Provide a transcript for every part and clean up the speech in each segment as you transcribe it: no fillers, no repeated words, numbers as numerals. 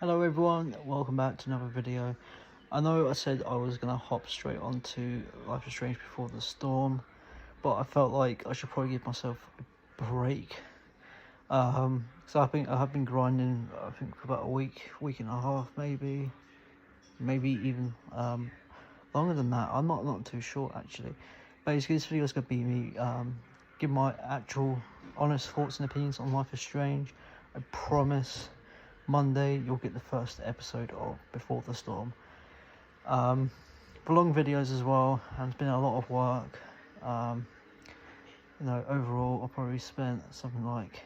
Hello everyone, welcome back to another video. I know I said I was going to hop straight onto Life is Strange Before the Storm, but I felt like I should probably give myself a break. So I have been grinding, I think for about a week and a half maybe even longer than that. I'm not too sure actually. Basically this video is going to be me give my actual honest thoughts and opinions on Life is Strange. I promise Monday you'll get the first episode of Before the Storm. For long videos as well, and it's been a lot of work. Overall I probably spent something like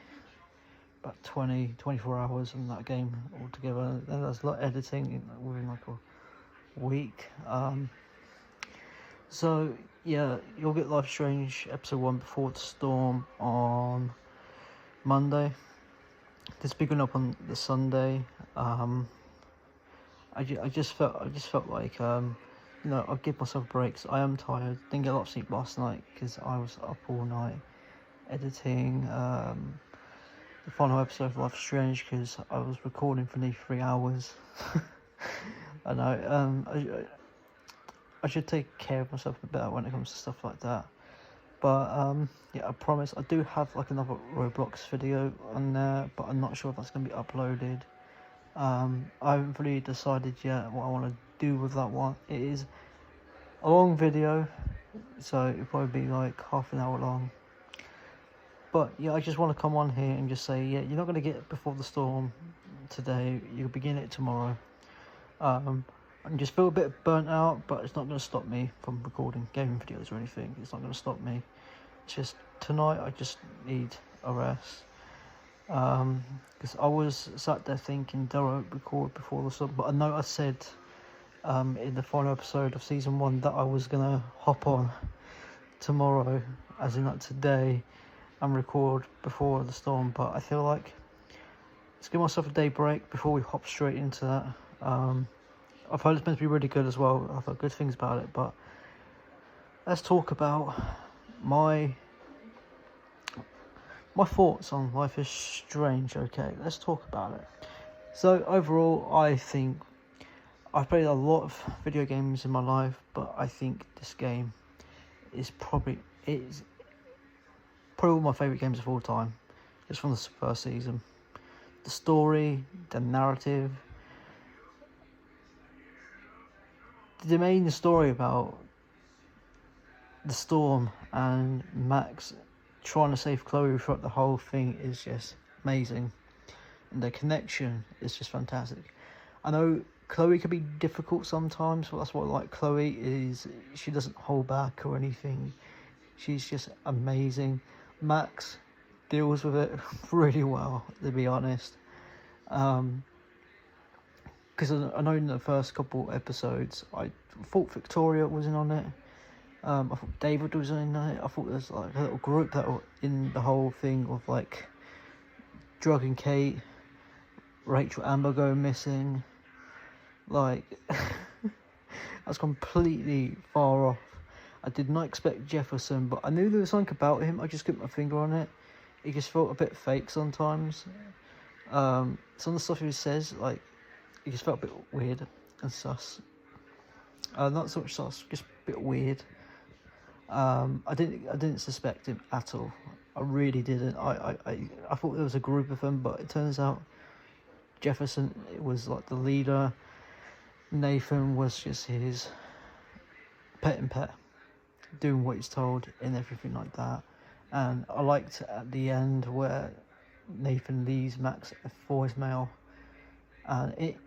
about 24 hours on that game altogether, and there's a lot of editing within like a week. So yeah, you'll get Life is Strange episode 1 Before the Storm on Monday. This picking up on the Sunday. I just felt like I'll give myself breaks. I am tired. Didn't get a lot of sleep last night because I was up all night editing the final episode of Life is Strange because I was recording for nearly 3 hours. I know. I should take care of myself a bit better when it comes to stuff like that. But yeah, I promise I do have like another Roblox video on there, but I'm not sure if that's going to be uploaded. I haven't really decided yet what I want to do with that one. It is a long video, so it'll probably be like half an hour long. But yeah, I just want to come on here and just say, yeah, you're not going to get Before the Storm today. You'll begin it tomorrow. I just feel a bit burnt out, but it's not going to stop me from recording gaming videos or anything. It's not going to stop me. It's just tonight I just need a rest. Because I was sat there thinking, do I record Before the Storm? But I know I said in the final episode of season 1 that I was going to hop on tomorrow, as in like today, and record Before the Storm. But I feel like let's give myself a day break before we hop straight into that. I've heard it's meant to be really good as well. I've heard good things about it, but let's talk about my thoughts on Life is Strange. Okay, let's talk about it. So overall, I think I've played a lot of video games in my life, but I think this game is probably one of my favourite games of all time. Just from the first season. The story, the narrative, the main story about the storm and Max trying to save Chloe throughout the whole thing is just amazing, and the connection is just fantastic. I know Chloe can be difficult sometimes, but that's what I like. Chloe is, she doesn't hold back or anything. She's just amazing. Max deals with it really well, to be honest. Because I know in the first couple episodes, I thought Victoria wasn't on it. I thought David was in it. I thought there was like a little group that were in the whole thing of like drugging Kate, Rachel Amber going missing. Like, that's completely far off. I did not expect Jefferson, but I knew there was something about him. I just couldn't put my finger on it. He just felt a bit fake sometimes. Some of the stuff he says, like, it just felt a bit weird and sus. Not so much sus, just a bit weird. I didn't suspect him at all. I really didn't. I thought there was a group of them, but it turns out Jefferson was like the leader. Nathan was just his pet, doing what he's told and everything like that. And I liked at the end where Nathan leaves Max a voicemail, and it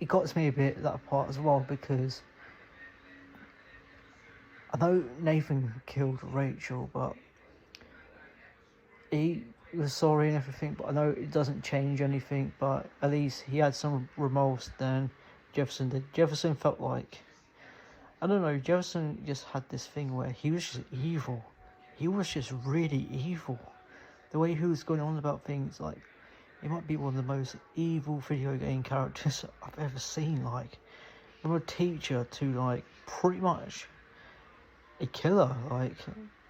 got to me a bit, that part as well, because I know Nathan killed Rachel, but he was sorry and everything, but I know it doesn't change anything, but at least he had some remorse than Jefferson did. Jefferson felt like, I don't know, Jefferson just had this thing where he was just evil. He was just really evil. The way he was going on about things, like, he might be one of the most evil video game characters I've ever seen. Like, from a teacher to, like, pretty much a killer. Like,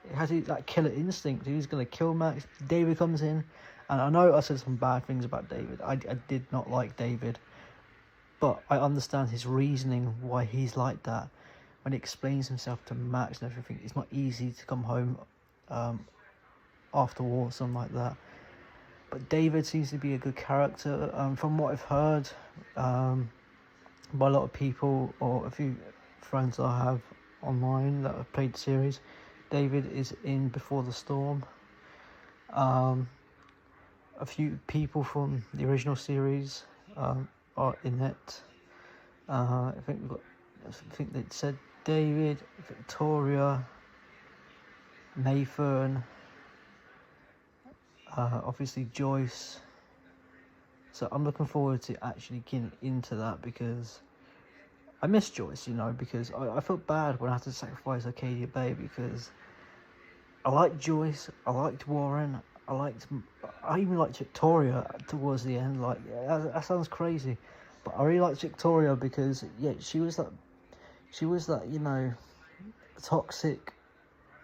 it has that killer instinct. He's going to kill Max. David comes in, and I know I said some bad things about David. I did not like David. but I understand his reasoning why he's like that. When he explains himself to Max and everything, it's not easy to come home after war or something like that. But David seems to be a good character. From what I've heard by a lot of people or a few friends I have online that have played the series, David is in Before the Storm. A few people from the original series are in it. I think they said David, Victoria, Nathan, obviously Joyce. So I'm looking forward to actually getting into that, because I miss Joyce, because I felt bad when I had to sacrifice Arcadia Bay, because I liked Joyce, I liked Warren, I even liked Victoria towards the end. Like, that sounds crazy, but I really liked Victoria because she was that toxic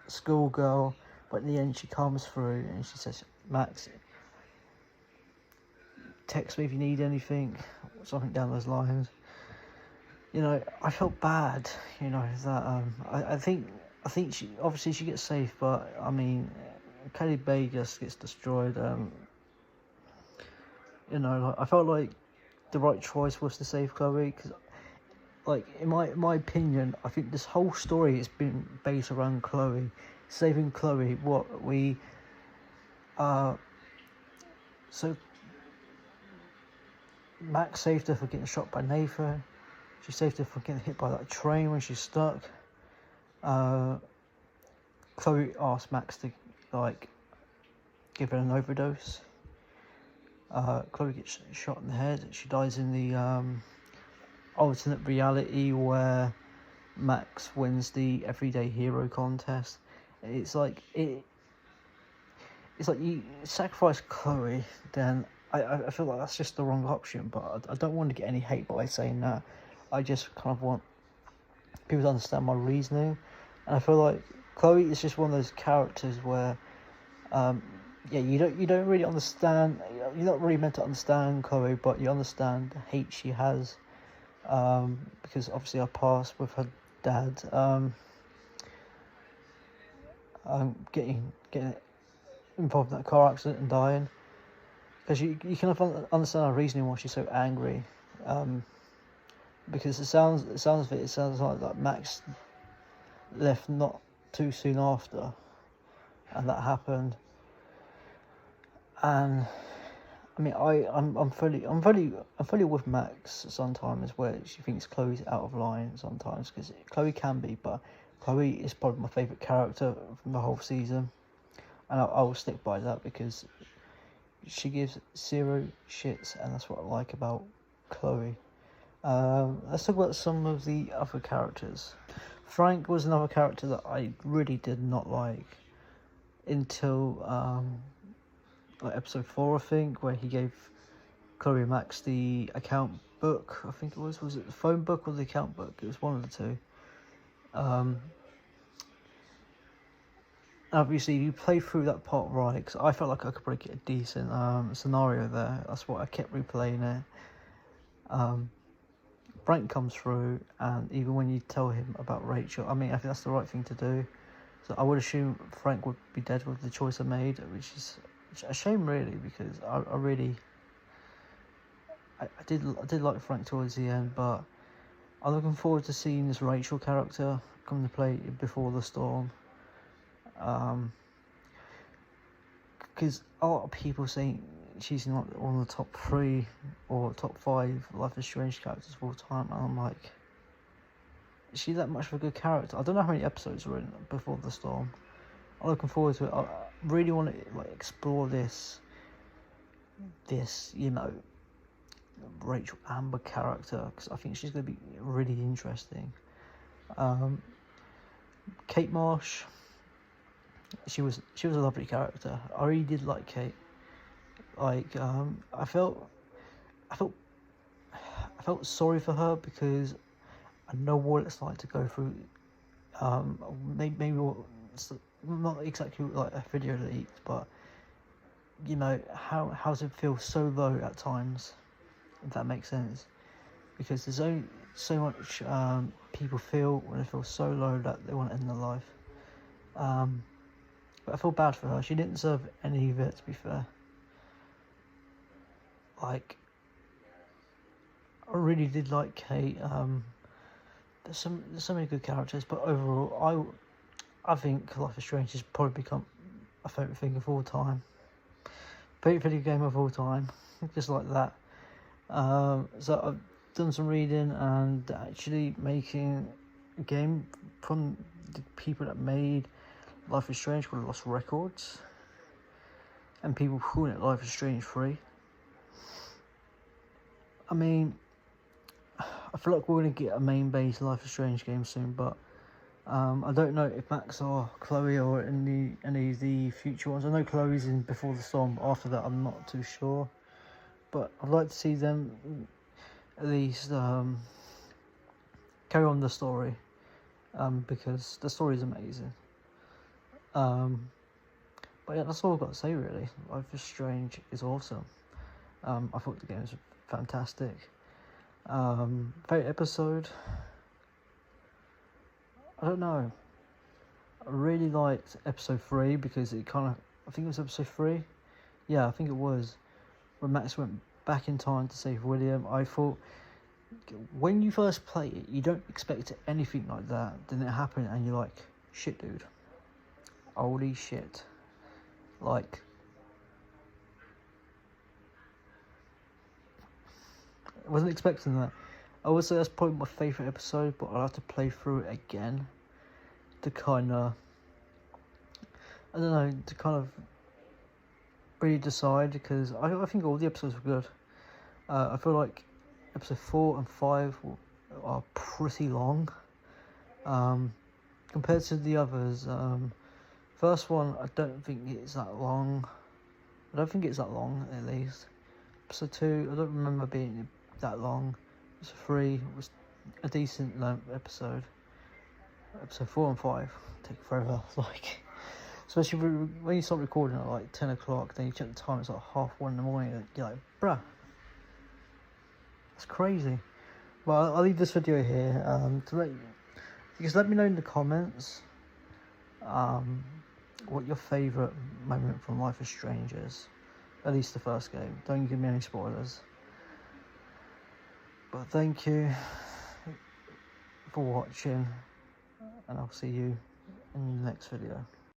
schoolgirl, but in the end she comes through and she says, Max, text me if you need anything, something down those lines. I felt bad, that I think she gets safe, but I mean, Arcadia Bay just gets destroyed. I felt like the right choice was to save Chloe, because, like, in my opinion, I think this whole story has been based around Chloe, saving Chloe. So Max saved her from getting shot by Nathan. She saved her from getting hit by that train when she's stuck. Chloe asked Max to, give her an overdose. Chloe gets shot in the head. She dies in the alternate reality where Max wins the Everyday Hero contest. It's like you sacrifice Chloe, then I feel like that's just the wrong option. But I don't want to get any hate by saying that. I just kind of want people to understand my reasoning, and I feel like Chloe is just one of those characters where, you don't really understand. You're not really meant to understand Chloe, but you understand the hate she has, because obviously her past with her dad, getting involved in that car accident and dying. Because you can understand her reasoning why she's so angry, because it sounds like Max left not too soon after, and that happened. And I mean, I'm fully with Max sometimes, where she thinks Chloe's out of line sometimes, because Chloe can be, but Chloe is probably my favourite character from the whole season, and I will stick by that, because she gives zero shits, and that's what I like about Chloe. Let's talk about some of the other characters. Frank was another character that I really did not like until episode 4, I think, where he gave Chloe and Max the account book. I think it was it the phone book or the account book? It was one of the two. Obviously, you play through that part right, because I felt like I could probably get a decent scenario there. That's why I kept replaying it. Frank comes through, and even when you tell him about Rachel, I mean, I think that's the right thing to do. So I would assume Frank would be dead with the choice I made, which is a shame, really, because I did like Frank towards the end, but I'm looking forward to seeing this Rachel character come to play Before the Storm. Because a lot of people saying she's not one of the top 3 or top 5 Life is Strange characters of all time, and I'm like, is she that much of a good character? I don't know how many episodes are in Before the Storm. I'm looking forward to it. I really want to explore this Rachel Amber character, because I think she's going to be really interesting. Kate Marsh, she was a lovely character. I really did like Kate. I felt sorry for her, because I know what it's like to go through. Maybe not exactly like a video leaked, but how does it feel so low at times, if that makes sense. because there's only so much people feel when they feel so low that they want to end their life. But I feel bad for her. She didn't deserve any of it, to be fair. Like, I really did like Kate. There's so many good characters, but overall, I think Life is Strange has probably become my favourite thing of all time. Favourite video game of all time, just like that. So I've done some reading, and actually making a game from the people that made Life is Strange called Lost Records, and people calling it Life is Strange 3. I mean, I feel like we're going to get a main base Life is Strange game soon, but I don't know if Max or Chloe or any of the future ones. I know Chloe's in Before the Storm. After that, I'm not too sure, but I'd like to see them at least carry on the story, because the story is amazing. But yeah, that's all I've got to say really. Life is Strange is awesome. I thought the game was fantastic. Favourite episode? I don't know. I really liked episode 3 because it kind of, I think it was episode 3. Yeah, I think it was. When Max went back in time to save William. I thought, when you first play it, you don't expect anything like that. Then it happened and you're like, shit dude. Holy shit. Like, I wasn't expecting that. I would say that's probably my favourite episode, but I'll have to play through it again to kind of, I don't know, to kind of really decide, because I think all the episodes were good. I feel like episode 4 and 5 are pretty long compared to the others. First one, I don't think it's that long. I don't think it's that long, at least. Episode 2, I don't remember being that long. Episode 3 was a decent episode. Episode 4 and 5 take forever, like, especially when you start recording at like 10 o'clock, then you check the time, it's like 1:30 in the morning, you're like, bruh, that's crazy. Well, I'll leave this video here, let me know in the comments what your favourite moment from Life is Strange is. At least the first game. Don't give me any spoilers. But thank you for watching, and I'll see you in the next video.